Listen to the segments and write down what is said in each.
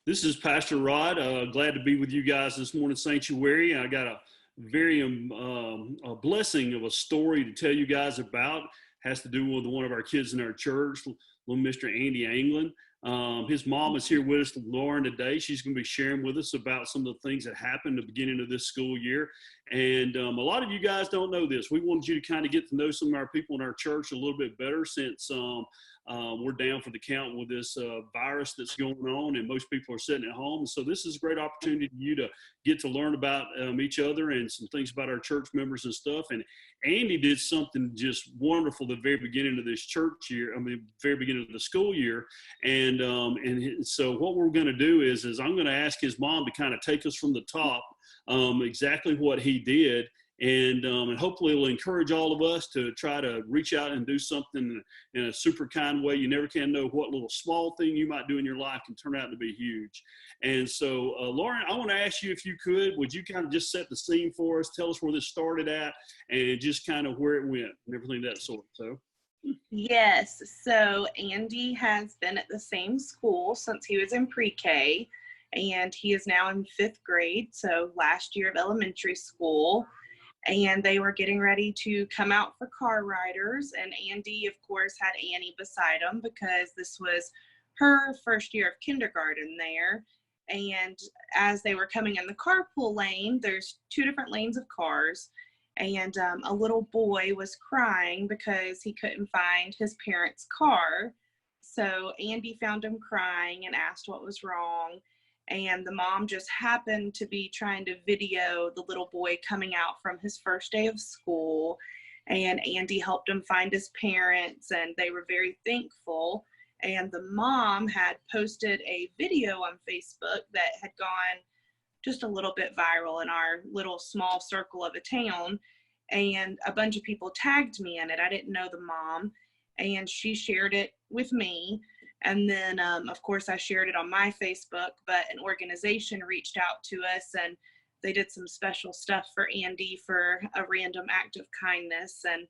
This is Pastor Rod. Glad to be with you guys this morning, Sanctuary. I got a very a blessing of a story to tell you guys about. Has to do with one of our kids in our church, little Mr. Andy Anglin. His mom is here with us, Lauren, today. She's going to be sharing with us about some of the things that happened at the beginning of this school year. And a lot of you guys don't know this. We wanted you to kind of get to know some of our people in our church a little bit better since we're down for the count with this virus that's going on, and most people are sitting at home. So this is a great opportunity for you to get to learn about each other and some things about our church members and stuff. And Andy did something just wonderful at the very beginning of this church year, very beginning of the school year. And so what we're going to do is I'm going to ask his mom to kind of take us from the top, exactly what he did. And hopefully it'll encourage all of us to try to reach out and do something in a super kind way. You never can know what little small thing you might do in your life can turn out to be huge. And so, Lauren, I want to ask you, if you would you kind of just set the scene for us, tell us where this started at, and just kind of where it went and everything of that sort. So. Yes, so Andy has been at the same school since he was in pre-K, and he is now in 5th grade, so last year of elementary school. And they were getting ready to come out for car riders. And Andy, of course, had Annie beside him because this was her first year of kindergarten there. And as they were coming in the carpool lane, there's 2 different lanes of cars. And a little boy was crying because he couldn't find his parents' car. So Andy found him crying and asked what was wrong. And the mom just happened to be trying to video the little boy coming out from his first day of school. And Andy helped him find his parents, and they were very thankful. And the mom had posted a video on Facebook that had gone just a little bit viral in our little small circle of a town. And a bunch of people tagged me in it. I didn't know the mom, and she shared it with me. And then, of course, I shared it on my Facebook, but an organization reached out to us, and they did some special stuff for Andy for a random act of kindness. And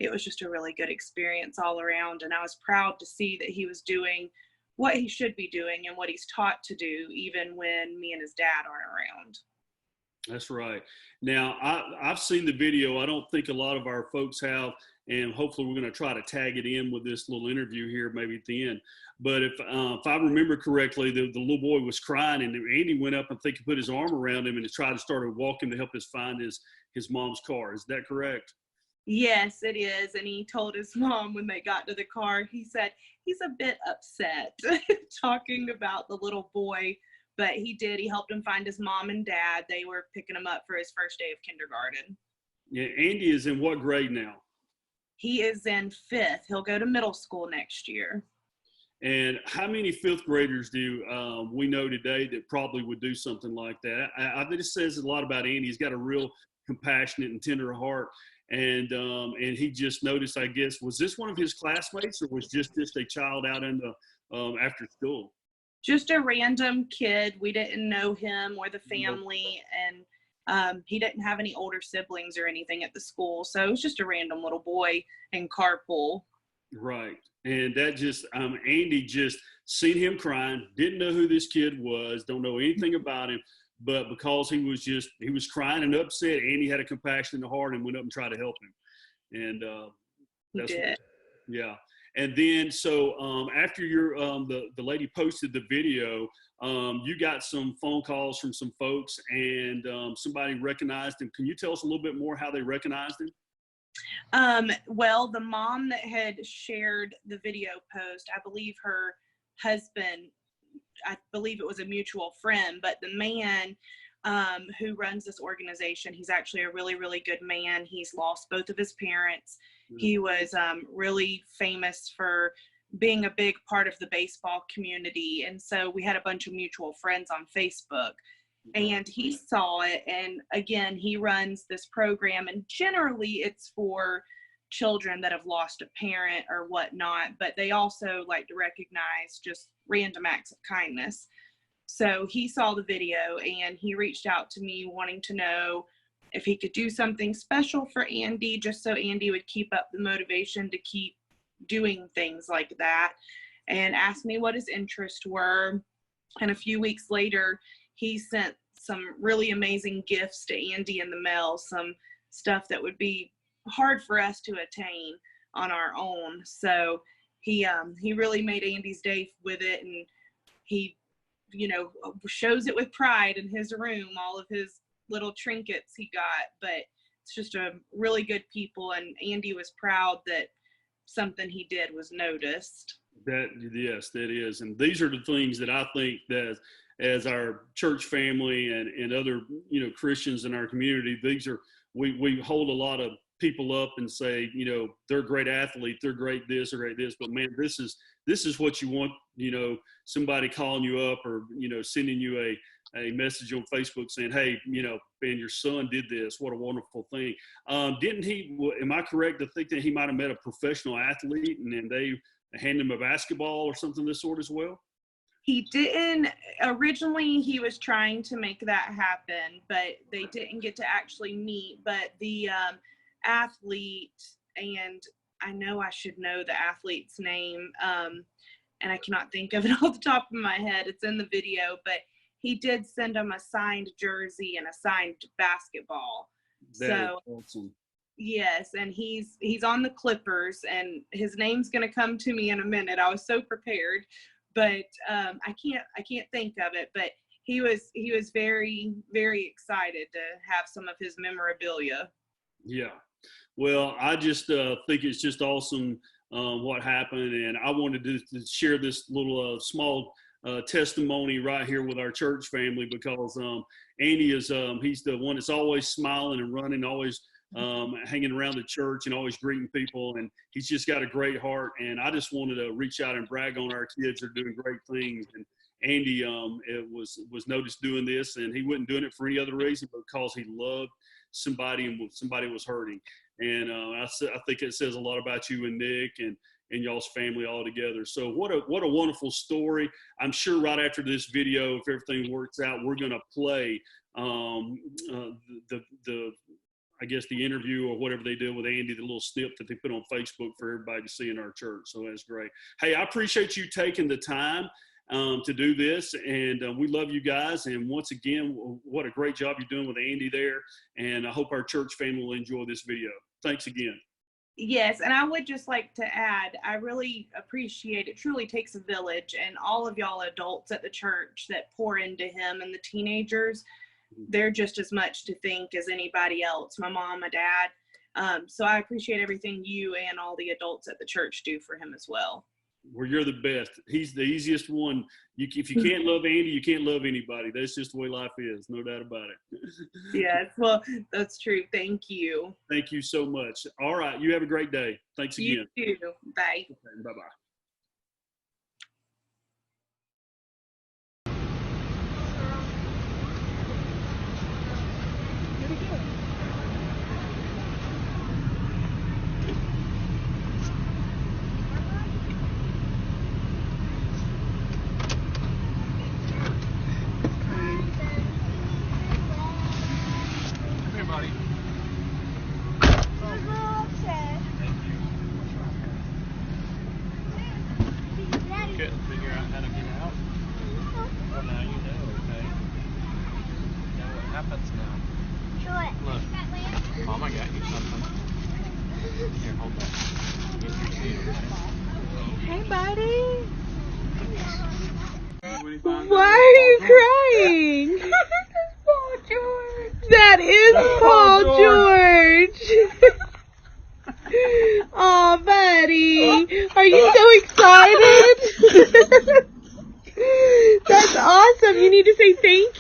it was just a really good experience all around. And I was proud to see that he was doing what he should be doing and what he's taught to do, even when me and his dad aren't around. That's right. Now, I've seen the video. I don't think a lot of our folks have, and hopefully we're going to try to tag it in with this little interview here maybe at the end. But if I remember correctly, the little boy was crying, and Andy went up and he put his arm around him and tried to start walking to help us find his mom's car. Is that correct? Yes, it is. And he told his mom when they got to the car, he said he's a bit upset talking about the little boy. But he helped him find his mom and dad. They were picking him up for his first day of kindergarten. Yeah, Andy is in what grade now? He is in 5th. He'll go to middle school next year. And how many 5th graders do we know today that probably would do something like that? I think it says a lot about Andy. He's got a real compassionate and tender heart. And he just noticed, I guess, was this one of his classmates, or was just a child out in the after school? Just a random kid. We didn't know him or the family, and he didn't have any older siblings or anything at the school. So it was just a random little boy in carpool. Right. And that just, Andy just seen him crying, didn't know who this kid was, don't know anything about him. But because he was crying and upset, Andy had a compassion in the heart and went up and tried to help him. And that's he did. Yeah. And then, so after the lady posted the video, you got some phone calls from some folks, and somebody recognized him. Can you tell us a little bit more how they recognized him? Well, the mom that had shared the video post, I believe her husband, I believe it was a mutual friend, but the man who runs this organization, he's actually a really, really good man. He's lost both of his parents. He was really famous for being a big part of the baseball community. And so we had a bunch of mutual friends on Facebook, and he saw it. And again, he runs this program, and generally it's for children that have lost a parent or whatnot, but they also like to recognize just random acts of kindness. So he saw the video, and he reached out to me wanting to know if he could do something special for Andy, just so Andy would keep up the motivation to keep doing things like that, and asked me what his interests were. And a few weeks later, he sent some really amazing gifts to Andy in the mail, some stuff that would be hard for us to attain on our own. So he really made Andy's day with it, and he, shows it with pride in his room, all of his little trinkets he got. But it's just a really good people, and Andy was proud that something he did was noticed. Yes, that is. And these are the things that I think that as our church family and other, Christians in our community, we hold a lot of people up and say, they're a great athlete, they're great this or great this, but man, this is what you want, somebody calling you up or, sending you a message on Facebook saying, hey, man, your son did this. What a wonderful thing. Am I correct to think that he might have met a professional athlete and then they hand him a basketball or something of this sort as well? He didn't. Originally, he was trying to make that happen, but they didn't get to actually meet. But the athlete, and I know I should know the athlete's name, and I cannot think of it off the top of my head. It's in the video, but he did send him a signed jersey and a signed basketball. That is awesome. Yes, and he's on the Clippers, and his name's going to come to me in a minute. I was so prepared, but I can't think of it. But he was very, very excited to have some of his memorabilia. Yeah, well, I just think it's just awesome what happened, and I wanted to share this little small testimony right here with our church family because Andy is he's the one that's always smiling and running, always hanging around the church and always greeting people, and he's just got a great heart. And I just wanted to reach out and brag on our kids. They're doing great things. And Andy it was noticed doing this, and he wasn't doing it for any other reason but because he loved somebody and somebody was hurting. And I think it says a lot about you and Nick and y'all's family all together. So what a wonderful story. I'm sure right after this video, if everything works out, we're going to play I guess the interview or whatever they did with Andy, the little snip that they put on Facebook for everybody to see in our church. So that's great. Hey, I appreciate you taking the time to do this, and we love you guys. And once again, what a great job you're doing with Andy there. And I hope our church family will enjoy this video. Thanks again. Yes, and I would just like to add, I really appreciate it. Truly takes a village, and all of y'all adults at the church that pour into him, and the teenagers, they're just as much to thank as anybody else. My mom, my dad. So I appreciate everything you and all the adults at the church do for him as well. Well, you're the best. He's the easiest one. If you can't love Andy, you can't love anybody. That's just the way life is. No doubt about it. Yes, well, that's true. Thank you. Thank you so much. All right. You have a great day. Thanks again. You too. Bye. Okay, bye-bye. Hey, buddy. Why are you crying? This is Paul George. That is Paul George. Oh, buddy. Are you so excited? That's awesome. You need to say thank